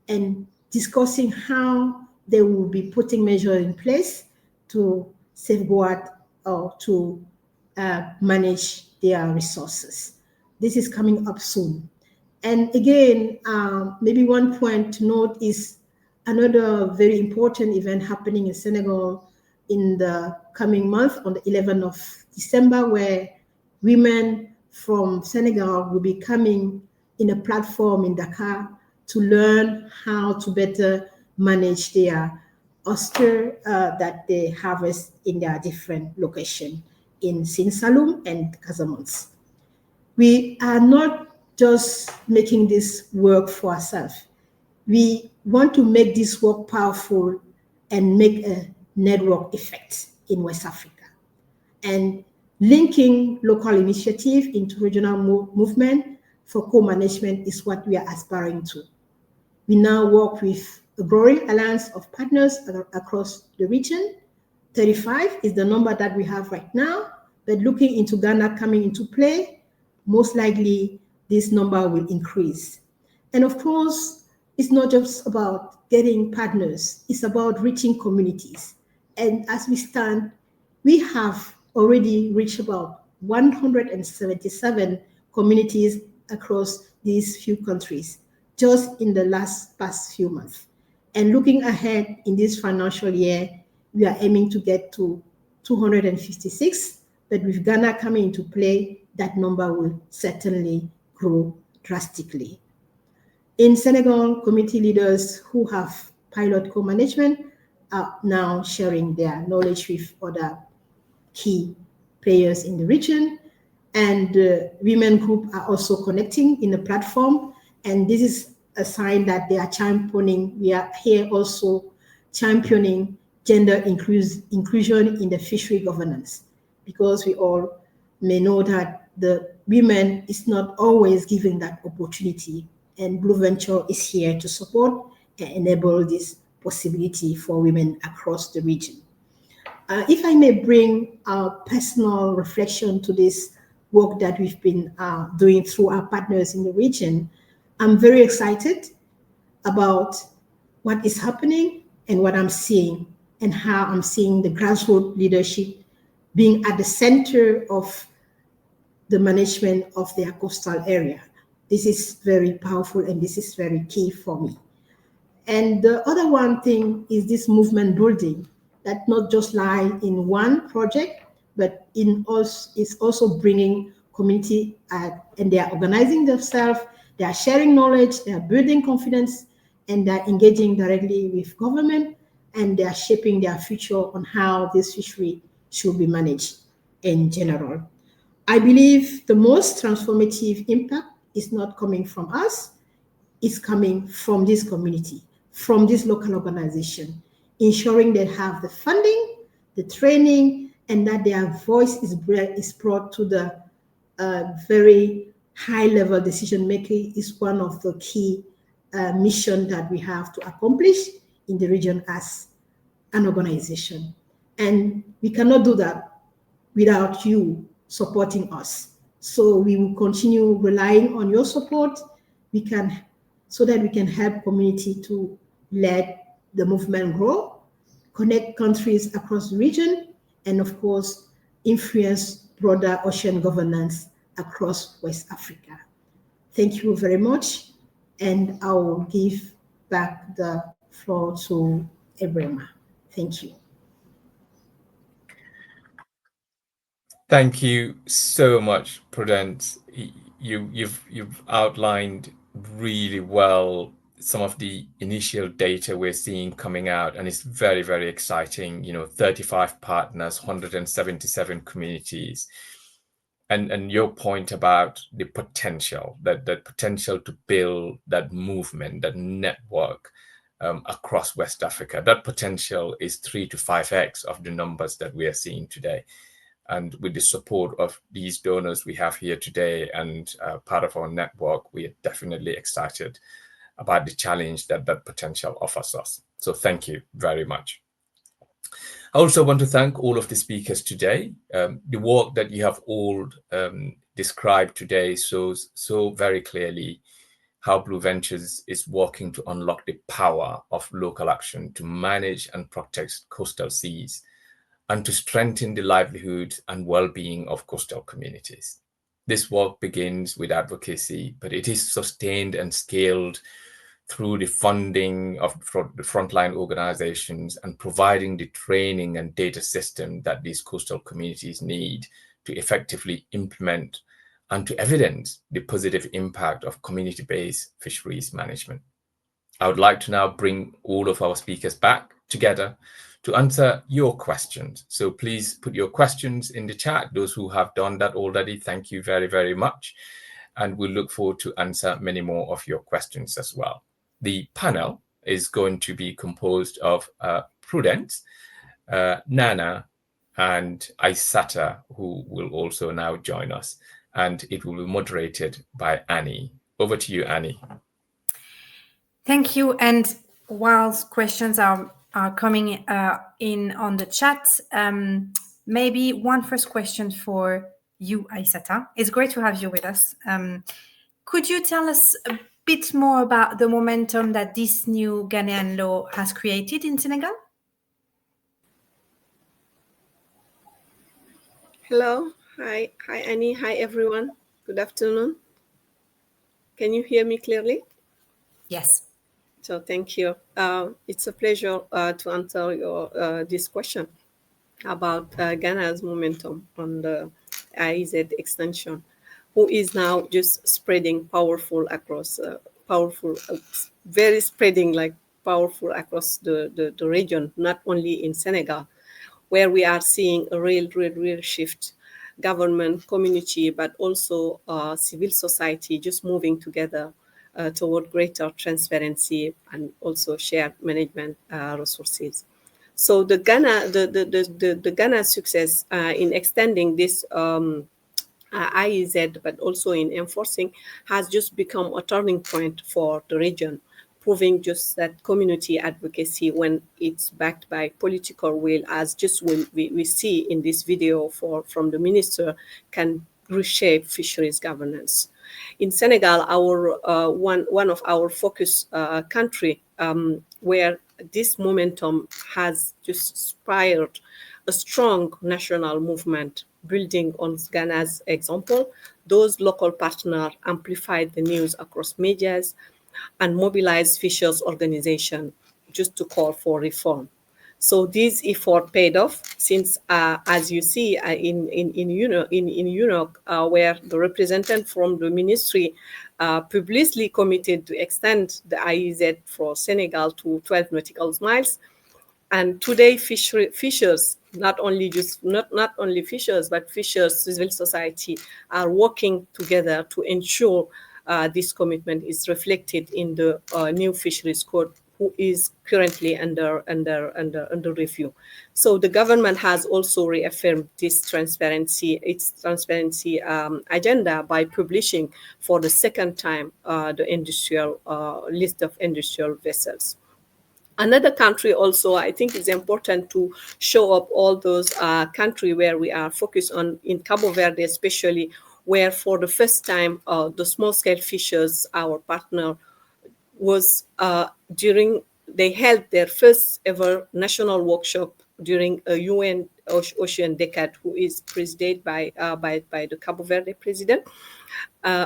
and discussing how they will be putting measures in place to safeguard or to manage their resources. This is coming up soon. And again, maybe one point to note is another very important event happening in Senegal in the coming month on the 11th of December, where women from Senegal will be coming in a platform in Dakar to learn how to better manage their oyster that they harvest in their different locations in Sine Saloum and Casamance. We are not just making this work for ourselves. We want to make this work powerful and make a network effect in West Africa. And linking local initiative into regional movement for co-management is what we are aspiring to. We now work with a growing alliance of partners across the region. 35 is the number that we have right now, but looking into Ghana coming into play, most likely this number will increase. And of course, it's not just about getting partners, it's about reaching communities. And as we stand, we have already reached about 177 communities across these few countries, just in the past few months. And looking ahead in this financial year, we are aiming to get to 256, but with Ghana coming into play, that number will certainly grow drastically. In Senegal, community leaders who have pilot co-management are now sharing their knowledge with other key players in the region, and women group are also connecting in the platform, and this is a sign that they are championing. We are here also championing gender inclusion in the fishery governance, because we all may know that the women is not always given that opportunity, and Blue Venture is here to support and enable this possibility for women across the region. If I may bring a personal reflection to this work that we've been doing through our partners in the region, I'm very excited about what is happening and what I'm seeing, and how I'm seeing the grassroots leadership being at the center of the management of their coastal area. This is very powerful, and this is very key for me. And the other one thing is this movement building, that not just lie in one project, but is also bringing community and they are organizing themselves, they are sharing knowledge, they are building confidence, and they're engaging directly with government, and they are shaping their future on how this fishery should be managed in general. I believe the most transformative impact is not coming from us, it's coming from this community, from this local organization, ensuring they have the funding, the training, and that their voice is brought to the very high-level decision-making is one of the key mission that we have to accomplish in the region as an organization. And we cannot do that without you supporting us. So we will continue relying on your support so that we can help community to let the movement grow, connect countries across the region, and of course, influence broader ocean governance across West Africa. Thank you very much. And I will give back the floor to Ebrahima. Thank you. Thank you so much, Prudence. You've outlined really well some of the initial data we're seeing coming out, and it's very, very exciting. 35 partners, 177 communities, and your point about the potential, that potential to build that movement, that network across West Africa. That potential is 3 to 5x of the numbers that we are seeing today. And with the support of these donors we have here today and part of our network, we are definitely excited about the challenge that potential offers us. So thank you very much. I also want to thank all of the speakers today. The work that you have all described today shows so very clearly how Blue Ventures is working to unlock the power of local action to manage and protect coastal seas, and to strengthen the livelihood and well-being of coastal communities. This work begins with advocacy, but it is sustained and scaled through the funding of the frontline organizations and providing the training and data system that these coastal communities need to effectively implement and to evidence the positive impact of community-based fisheries management. I would like to now bring all of our speakers back together to answer your questions. So please put your questions in the chat. Those who have done that already, thank you very, very much. And we'll look forward to answer many more of your questions as well. The panel is going to be composed of Prudence, Nana, and Aissata, who will also now join us. And it will be moderated by Annie. Over to you, Annie. Thank you. And whilst questions are coming in on the chat, maybe one first question for you, Aissata. It's great to have you with us. Could you tell us a bit more about the momentum that this new Ghanaian law has created in Senegal? Hello. Hi, Annie. Hi, everyone. Good afternoon. Can you hear me clearly? Yes. So thank you. It's a pleasure to answer this question about Ghana's momentum on the IEZ extension, who is now just spreading very spreading like powerful across the region, not only in Senegal, where we are seeing a real shift, government, community, but also civil society just moving together toward greater transparency and also shared management resources. So the Ghana success in extending this IEZ, but also in enforcing, has just become a turning point for the region, proving just that community advocacy, when it's backed by political will, as just we see in this video from the minister, can reshape fisheries governance. In Senegal, our one of our focus country, where this momentum has just inspired a strong national movement building on Ghana's example. Those local partners amplified the news across medias and mobilized fishers organizations just to call for reform. So this effort paid off, since, as you see in Europe, where the representative from the ministry publicly committed to extend the IEZ for Senegal to 12 nautical miles. And today, fishers, not only fishers, but fishers, civil society, are working together to ensure this commitment is reflected in the new fisheries code, who is currently under review. So the government has also reaffirmed its transparency agenda by publishing for the second time the industrial list of industrial vessels. Another country also, I think it's important to show up all those countries where we are focused on, in Cabo Verde especially, where for the first time the small-scale fishers, our partner, was they held their first ever national workshop during a UN Ocean Decade, who is presided by the Cabo Verde president,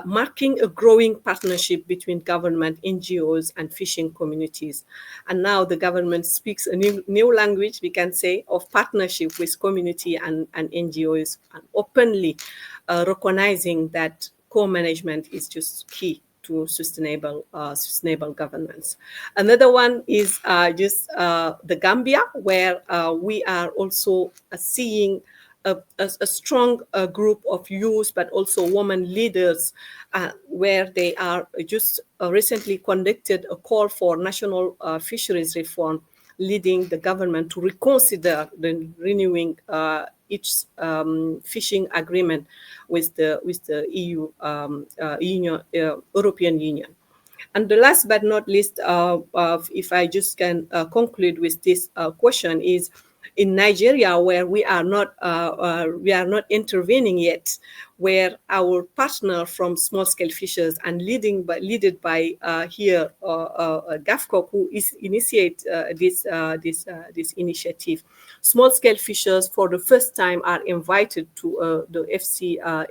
marking a growing partnership between government, NGOs, and fishing communities. And now the government speaks a new language, we can say, of partnership with community and NGOs, and openly recognizing that co-management is just key to sustainable governance. Another one is the Gambia, where we are also seeing a strong group of youth, but also women leaders, where they are just recently conducted a call for national fisheries reform, leading the government to reconsider the renewing its fishing agreement with the EU European Union. And the last but not least, if I just can conclude with this question, is in Nigeria, where we are not intervening yet, where our partner from small-scale fishers and led by here GAFCOC, who is initiate this initiative. Small-scale fishers, for the first time, are invited to the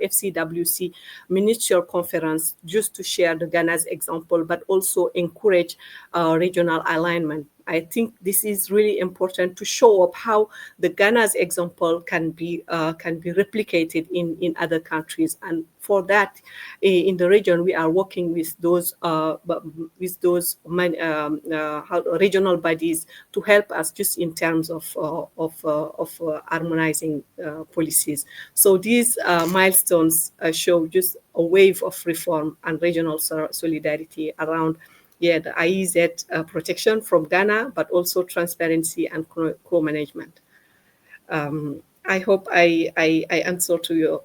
FCWC ministerial conference, just to share the Ghana's example, but also encourage regional alignment. I think this is really important to show up how the Ghana's example can be replicated in other countries. And for that, in the region, we are working with those regional bodies to help us just in terms of harmonizing policies. So these milestones show just a wave of reform and regional solidarity around the IEZ protection from Ghana, but also transparency and co-management. I hope I answer to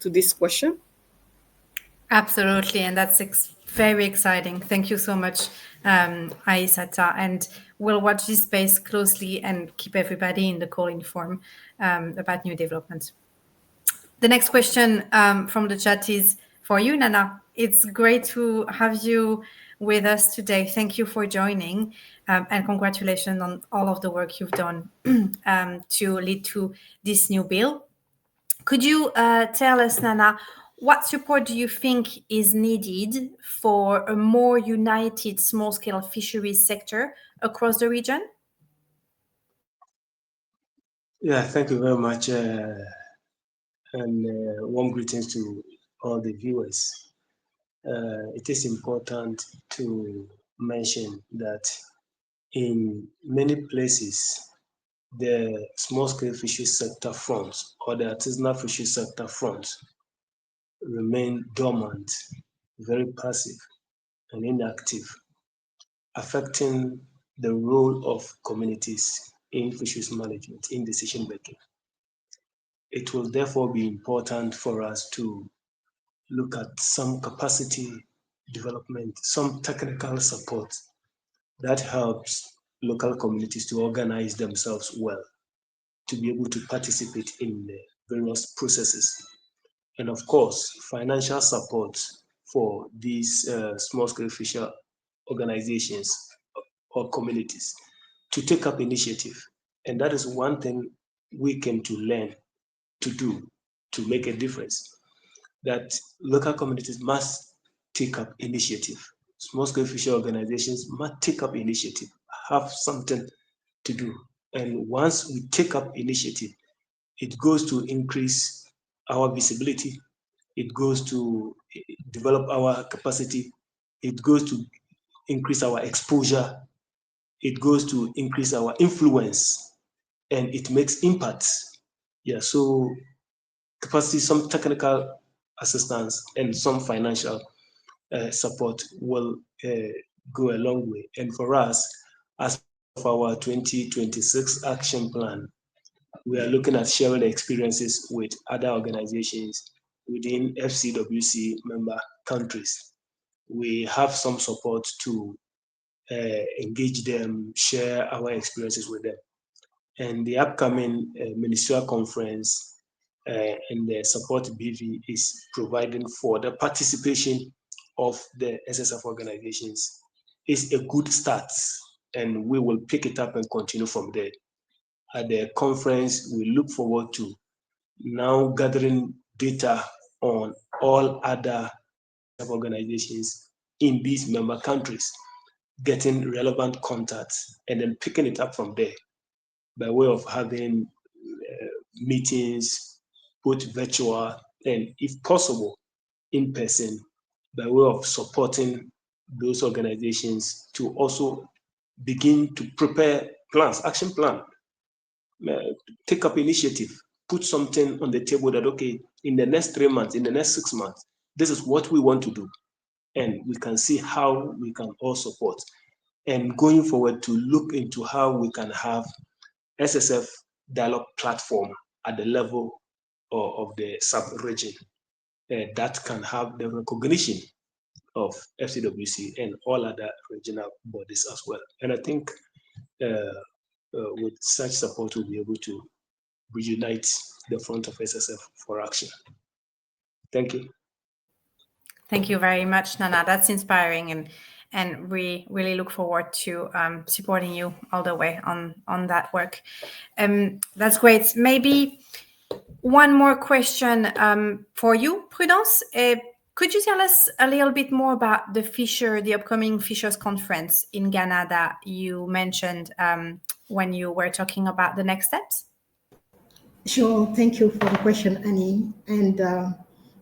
this question. Absolutely, and that's very exciting. Thank you so much, Aissata, and we'll watch this space closely and keep everybody in the call informed about new developments. The next question from the chat is for you, Nana. It's great to have you with us today. Thank you for joining, and congratulations on all of the work you've done to lead to this new bill. Could you tell us, Nana, what support do you think is needed for a more united small-scale fisheries sector across the region? Yeah, thank you very much, and warm greetings to all the viewers. It is important to mention that in many places, the small-scale fisheries sector fronts or the artisanal fisheries sector fronts remain dormant, very passive and inactive, affecting the role of communities in fisheries management, in decision making. It will therefore be important for us to look at some capacity development, some technical support that helps local communities to organize themselves well, to be able to participate in the various processes. And of course, financial support for these small-scale fisher organizations or communities to take up initiative. And that is one thing we came to learn to do to make a difference, that local communities must take up initiative. Small-scale fisher organizations must take up initiative, have something to do. And once we take up initiative, it goes to increase our visibility, it goes to develop our capacity, it goes to increase our exposure, it goes to increase our influence, and it makes impacts. Yeah, so capacity, some technical assistance, and some financial support will go a long way. And for us, as of our 2026 action plan, we are looking at sharing experiences with other organizations within FCWC member countries. We have some support to engage them, share our experiences with them. And the upcoming ministerial conference and the support BV is providing for the participation of the SSF organizations is a good start, and we will pick it up and continue from there. At the conference, we look forward to now gathering data on all other organizations in these member countries, getting relevant contacts, and then picking it up from there by way of having meetings, both virtual and, if possible, in person, by way of supporting those organizations to also begin to prepare plans, action plan, take up initiative, put something on the table that, okay, in the next 3 months, in the next 6 months, this is what we want to do. And we can see how we can all support. And going forward, to look into how we can have SSF dialogue platform at the level of the sub-region that can have the recognition of FCWC and all other regional bodies as well. And I think with such support, we'll be able to reunite the front of SSF for action. Thank you. Thank you very much, Nana. That's inspiring, and we really look forward to supporting you all the way on that work. That's great. Maybe one more question for you, Prudence. Could you tell us a little bit more about the upcoming Fishers Conference in Ghana that you mentioned when you were talking about the next steps? Sure. Thank you for the question, Annie. And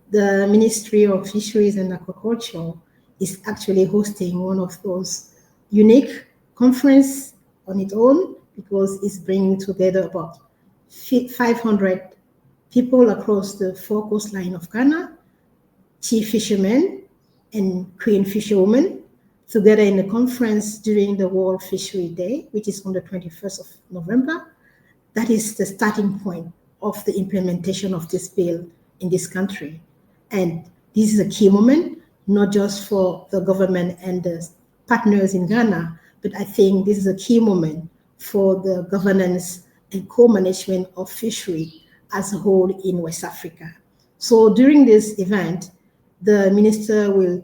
the Ministry of Fisheries and Aquaculture is actually hosting one of those unique conferences on its own, because it's bringing together about 500 people across the 4 coastline of Ghana, chief fishermen and queen fisherwomen, together in a conference during the World Fishery Day, which is on the 21st of November. That is the starting point of the implementation of this bill in this country. And this is a key moment, not just for the government and the partners in Ghana, but I think this is a key moment for the governance and co-management of fishery as a whole in West Africa. So during this event, the minister will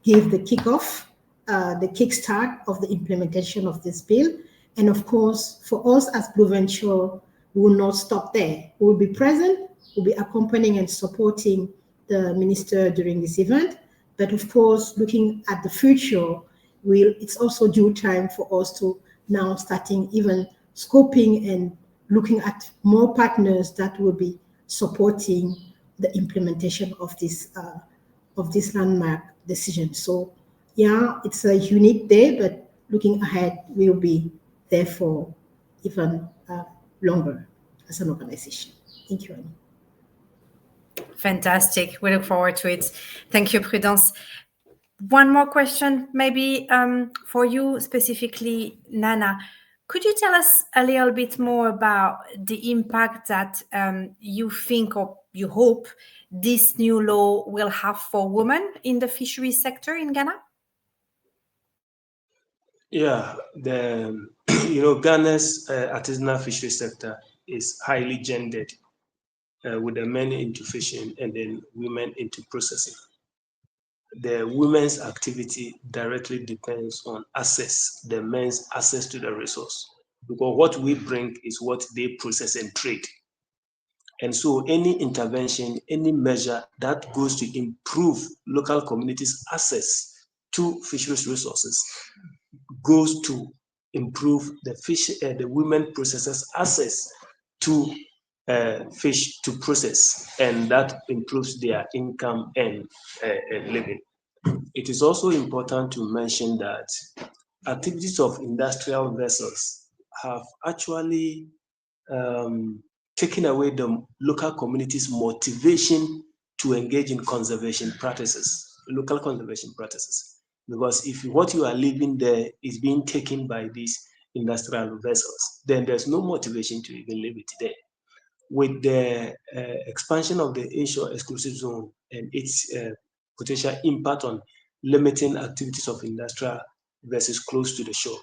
give the kickoff, the kickstart of the implementation of this bill. And of course, for us as Blue Venture, we will not stop there. We will be present, we'll be accompanying and supporting the minister during this event. But of course, looking at the future, it's also due time for us to now starting even scoping and looking at more partners that will be supporting the implementation of this landmark decision. So yeah, it's a unique day, but looking ahead, we'll be there for even longer as an organization. Thank you, Annie. Fantastic. We look forward to it. Thank you, Prudence. one more question, maybe for you specifically, Nana. Could you tell us a little bit more about the impact that you think or you hope this new law will have for women in the fisheries sector in Ghana? Yeah, Ghana's artisanal fishery sector is highly gendered, with the men into fishing and then women into processing. The women's activity directly depends on the men's access to the resource, because what we bring is what they process and trade. And so any intervention, any measure that goes to improve local communities' access to fisheries resources goes to improve the women processors' access to fish to process, and that improves their income and living. It is also important to mention that activities of industrial vessels have actually taken away the local community's motivation to engage in conservation practices, local conservation practices. Because if what you are living there is being taken by these industrial vessels, then there's no motivation to even live it there. With the expansion of the inshore exclusive zone and its potential impact on limiting activities of industrial vessels close to the shore,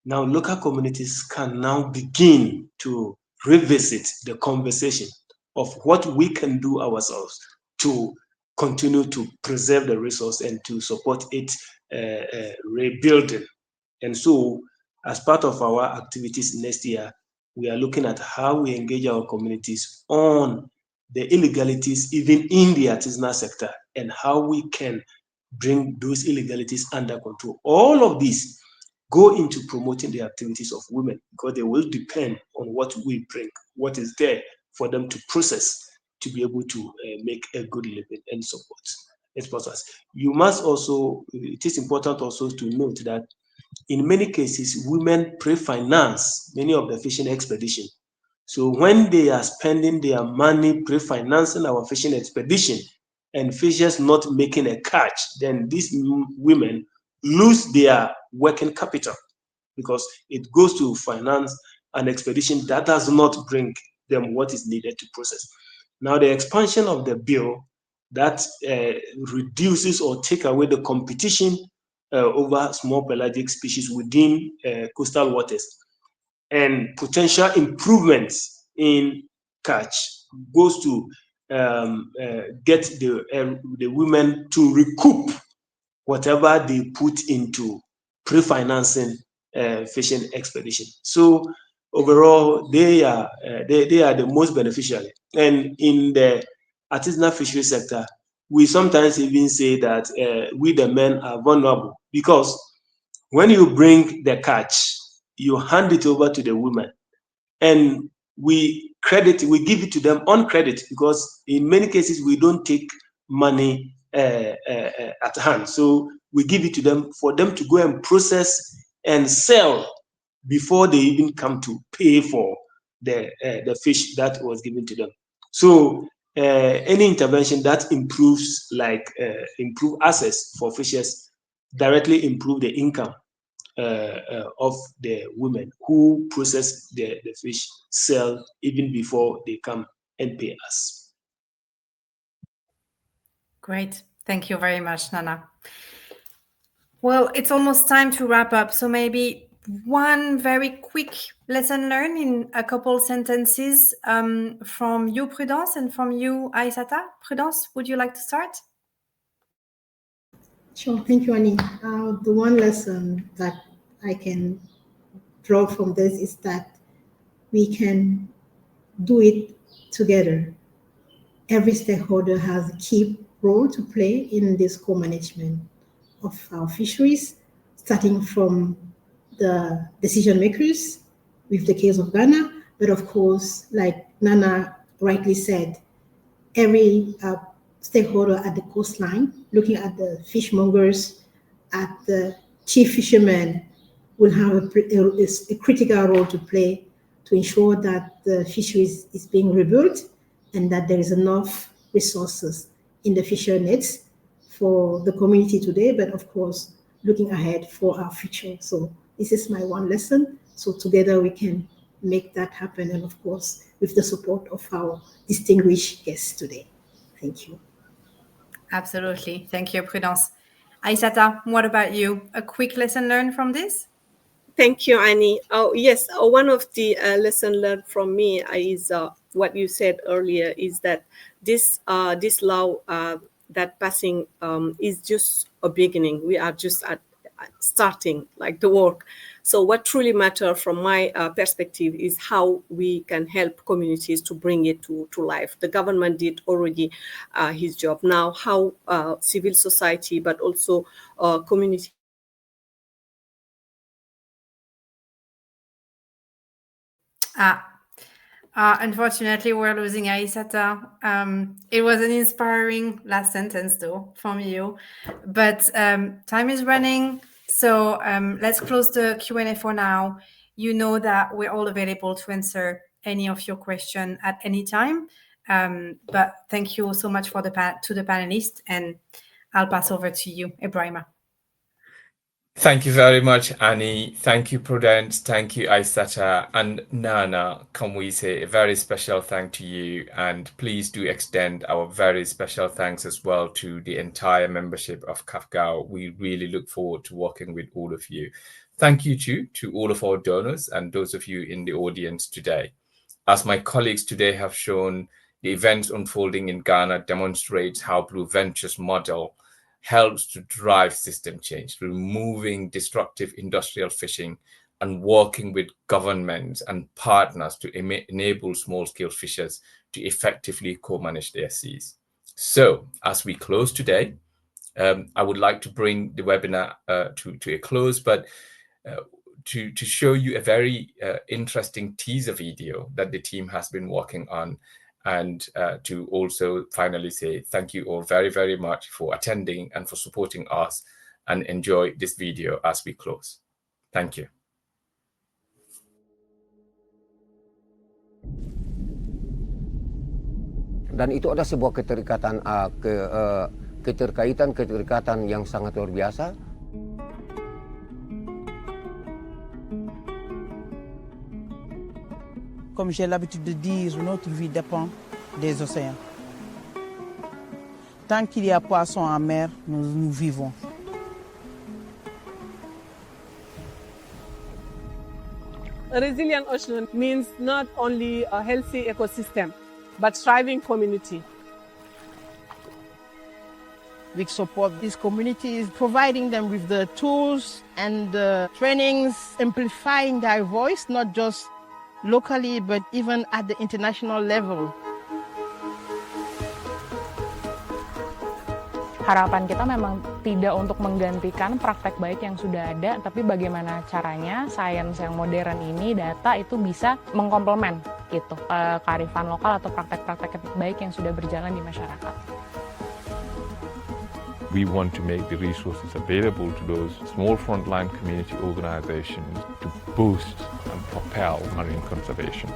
now local communities can now begin to revisit the conversation of what we can do ourselves to continue to preserve the resource and to support its rebuilding. And so, as part of our activities next year, we are looking at how we engage our communities on the illegalities even in the artisanal sector and how we can bring those illegalities under control. All of these go into promoting the activities of women, because they will depend on what we bring, what is there for them to process to be able to make a good living and support its process. You must also, it is important also to note that in many cases, women pre-finance many of the fishing expedition. So when they are spending their money pre-financing our fishing expedition and fishers not making a catch, then these women lose their working capital, because it goes to finance an expedition that does not bring them what is needed to process. Now, the expansion of the bill that reduces or take away the competition over small pelagic species within coastal waters and potential improvements in catch goes to get the women to recoup whatever they put into pre-financing fishing expedition. So overall, they are the most beneficial. And in the artisanal fishery sector, we sometimes even say that we the men are vulnerable, because when you bring the catch, you hand it over to the women, and we give it to them on credit, because in many cases we don't take money at hand. So we give it to them for them to go and process and sell before they even come to pay for the fish that was given to them. So any intervention that improves, improve access for fishers, directly improve the income of the women who process the fish, sell even before they come and pay us. Great. Thank you very much, Nana. Well, it's almost time to wrap up. So maybe one very quick lesson learned in a couple sentences from you, Prudence, and from you, Aissata. Prudence, would you like to start? Sure, thank you, Annie. The one lesson that I can draw from this is that we can do it together. Every stakeholder has a key role to play in this co-management of our fisheries, starting from the decision makers with the case of Ghana, but of course, like Nana rightly said, every stakeholder at the coastline, looking at the fishmongers, at the chief fishermen, will have a critical role to play to ensure that the fisheries is being rebuilt and that there is enough resources in the fisher nets for the community today, but of course, looking ahead for our future. So this is my one lesson. So together we can make that happen. And of course, with the support of our distinguished guests today. Thank you. Absolutely. Thank you, Prudence. Aissata, what about you? A quick lesson learned from this? Thank you, Annie. Oh, yes. One of the lesson learned from me is what you said earlier, is that this law that passing is just a beginning. We are just at starting like the work. So what truly matters from my perspective is how we can help communities to bring it to life. The government did already his job. Now how civil society, but also community. Unfortunately, we're losing Aissata. It was an inspiring last sentence, though, from you. But time is running, so let's close the Q&A for now. You know that we're all available to answer any of your questions at any time. But thank you so much to the panelists, and I'll pass over to you, Ebrahima. Thank you very much, Annie. Thank you, Prudence. Thank you, Aissata. And Nana, can we say a very special thank to you? And please do extend our very special thanks as well to the entire membership of CAFGAO. We really look forward to working with all of you. Thank you too to all of our donors and those of you in the audience today. As my colleagues today have shown, the events unfolding in Ghana demonstrates how Blue Ventures' model helps to drive system change, removing destructive industrial fishing and working with governments and partners to enable small-scale fishers to effectively co-manage their seas. So, as we close today, I would like to bring the webinar to a close, but to show you a very interesting teaser video that the team has been working on, and to also finally say thank you all very, very much for attending and for supporting us, and enjoy this video as we close. Thank you. Dan itu ada sebuah keterkaitan yang sangat luar biasa. Comme j'ai l'habitude de dire, notre vie dépend des océans. Tant qu'il y a poissons en mer, nous vivons. A resilient ocean means not only a healthy ecosystem, but thriving community. We support these communities, providing them with the tools and the trainings, amplifying their voice, not just locally, but even at the international level. Harapan kita memang tidak untuk menggantikan praktek baik yang sudah ada, tapi bagaimana caranya sains yang modern ini, data itu bisa mengkomplement gitu kearifan lokal atau praktek-praktek baik yang sudah berjalan di masyarakat. We want to make the resources available to those small frontline community organizations to boost and propel marine conservation.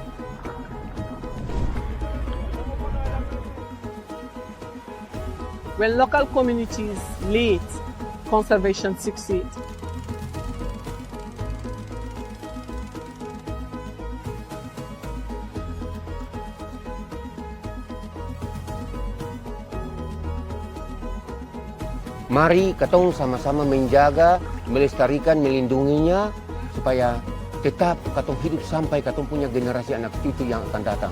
When local communities lead, conservation succeeds. Mari katong sama-sama menjaga, melestarikan, melindunginya supaya tetap katong hidup sampai katong punya generasi anak cucu yang akan datang.